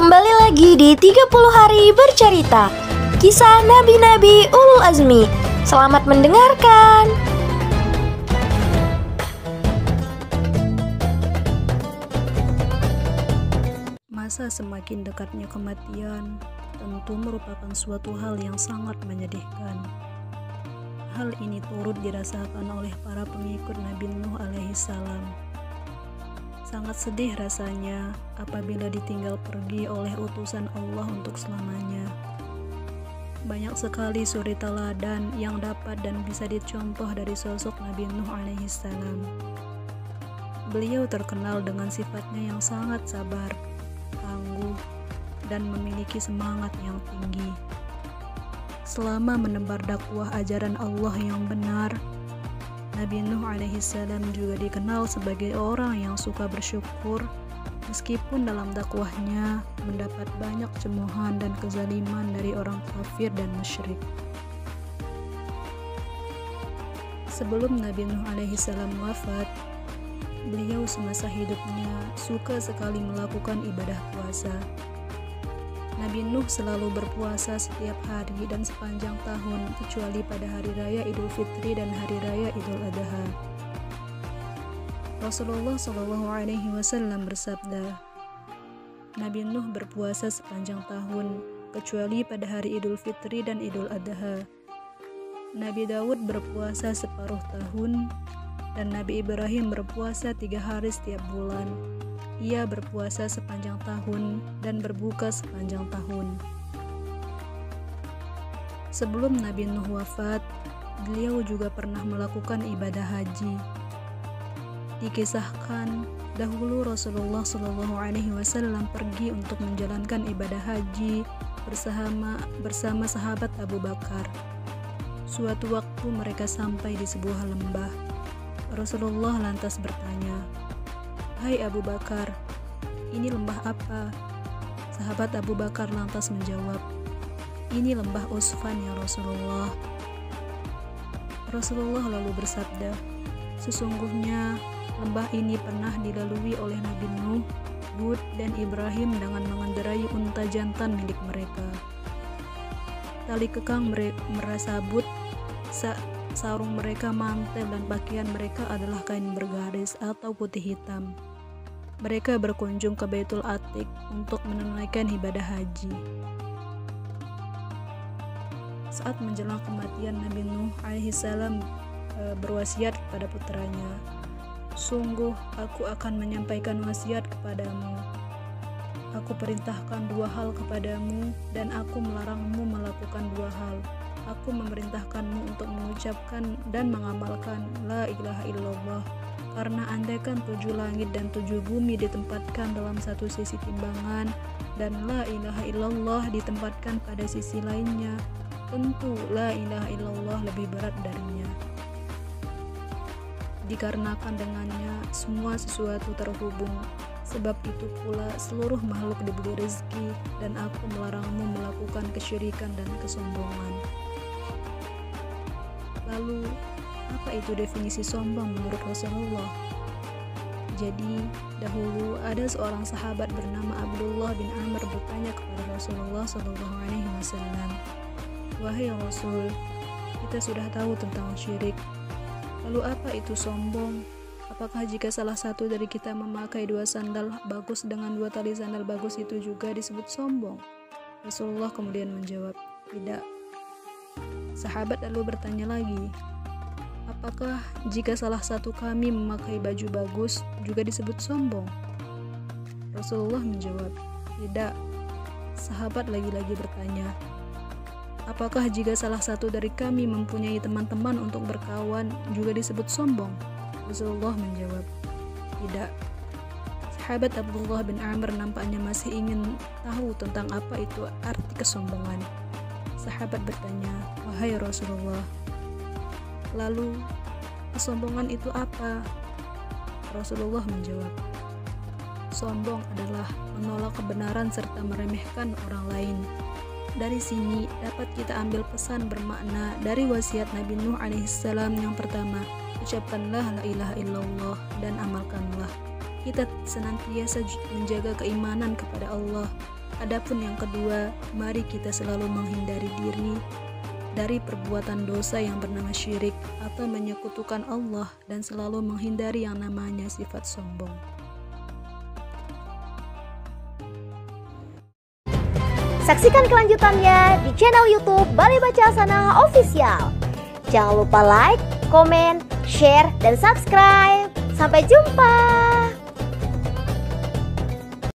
Kembali lagi di 30 hari bercerita kisah Nabi-Nabi Ulul Azmi. Selamat mendengarkan. Masa semakin dekatnya kematian tentu merupakan suatu hal yang sangat menyedihkan. Hal ini turut dirasakan oleh para pengikut Nabi Nuh alaihi salam. Sangat sedih rasanya apabila ditinggal pergi oleh utusan Allah untuk selamanya. Banyak sekali suri teladan yang dapat dan bisa dicontoh dari sosok Nabi Nuh alaihi salam. Beliau terkenal dengan sifatnya yang sangat sabar, tangguh, dan memiliki semangat yang tinggi. Selama menebar dakwah ajaran Allah yang benar, Nabi Nuh alaihi salam juga dikenal sebagai orang yang suka bersyukur meskipun dalam dakwahnya mendapat banyak cemoohan dan kezaliman dari orang kafir dan musyrik. Sebelum Nabi Nuh alaihi salam wafat, beliau semasa hidupnya suka sekali melakukan ibadah puasa. Nabi Nuh selalu berpuasa setiap hari dan sepanjang tahun kecuali pada hari raya Idul Fitri dan hari raya Idul Adha. Rasulullah Shallallahu Alaihi Wasallam bersabda, Nabi Nuh berpuasa sepanjang tahun kecuali pada hari Idul Fitri dan Idul Adha. Nabi Daud berpuasa separuh tahun dan Nabi Ibrahim berpuasa 3 hari setiap bulan. Ia berpuasa sepanjang tahun dan berbuka sepanjang tahun. Sebelum Nabi Nuh wafat, beliau juga pernah melakukan ibadah haji. Dikisahkan dahulu Rasulullah Shallallahu Alaihi Wasallam pergi untuk menjalankan ibadah haji bersama sahabat Abu Bakar. Suatu waktu mereka sampai di sebuah lembah. Rasulullah lantas bertanya, "Hai Abu Bakar, ini lembah apa?" Sahabat Abu Bakar lantas menjawab, "Ini lembah Usfan ya Rasulullah." Rasulullah lalu bersabda, "Sesungguhnya lembah ini pernah dilalui oleh Nabi Nuh, Hud, dan Ibrahim dengan mengendarai unta jantan milik mereka. Tali kekang merasa sabut, sarung mereka mantel dan pakaian mereka adalah kain bergaris atau putih hitam. Mereka berkunjung ke Baitul Atiq untuk menunaikan ibadah haji." Saat menjelang kematian, Nabi Nuh alaihi salam berwasiat kepada putranya, "Sungguh aku akan menyampaikan wasiat kepadamu. Aku perintahkan 2 hal kepadamu dan aku melarangmu melakukan 2 hal. Aku memerintahkanmu untuk mengucapkan dan mengamalkan La ilaha illallah, karena andaikan 7 langit dan 7 bumi ditempatkan dalam satu sisi timbangan dan La ilaha illallah ditempatkan pada sisi lainnya, tentu La ilaha illallah lebih berat darinya. Dikarenakan dengannya semua sesuatu terhubung, sebab itu pula seluruh makhluk diberi rezeki, dan aku melarangmu melakukan kesyirikan dan kesombongan." Lalu, apa itu definisi sombong menurut Rasulullah? Jadi, dahulu ada seorang sahabat bernama Abdullah bin Amr bertanya kepada Rasulullah Shallallahu Alaihi Wasallam, "Wahai Rasul, kita sudah tahu tentang syirik. Lalu apa itu sombong? Apakah jika salah satu dari kita memakai 2 sandal bagus dengan 2 tali sandal bagus itu juga disebut sombong?" Rasulullah kemudian menjawab, "Tidak." Sahabat lalu bertanya lagi, "Apakah jika salah satu kami memakai baju bagus juga disebut sombong?" Rasulullah menjawab, "Tidak." Sahabat lagi-lagi bertanya, "Apakah jika salah satu dari kami mempunyai teman-teman untuk berkawan juga disebut sombong?" Rasulullah menjawab, "Tidak." Sahabat Abdullah bin Amr nampaknya masih ingin tahu tentang apa itu arti kesombongan. Sahabat bertanya, "Wahai Rasulullah, lalu kesombongan itu apa?" Rasulullah menjawab, "Sombong adalah menolak kebenaran serta meremehkan orang lain." Dari sini dapat kita ambil pesan bermakna dari wasiat Nabi Nuh alaihissalam yang pertama, ucapkanlah la ilaha illallah dan amalkanlah. Kita senantiasa menjaga keimanan kepada Allah Adapun yang kedua, mari kita selalu menghindari diri dari perbuatan dosa yang bernama syirik atau menyekutukan Allah dan selalu menghindari yang namanya sifat sombong. Saksikan kelanjutannya di channel YouTube Balai Baca Hasanah Official. Jangan lupa like, komen, share, dan subscribe. Sampai jumpa.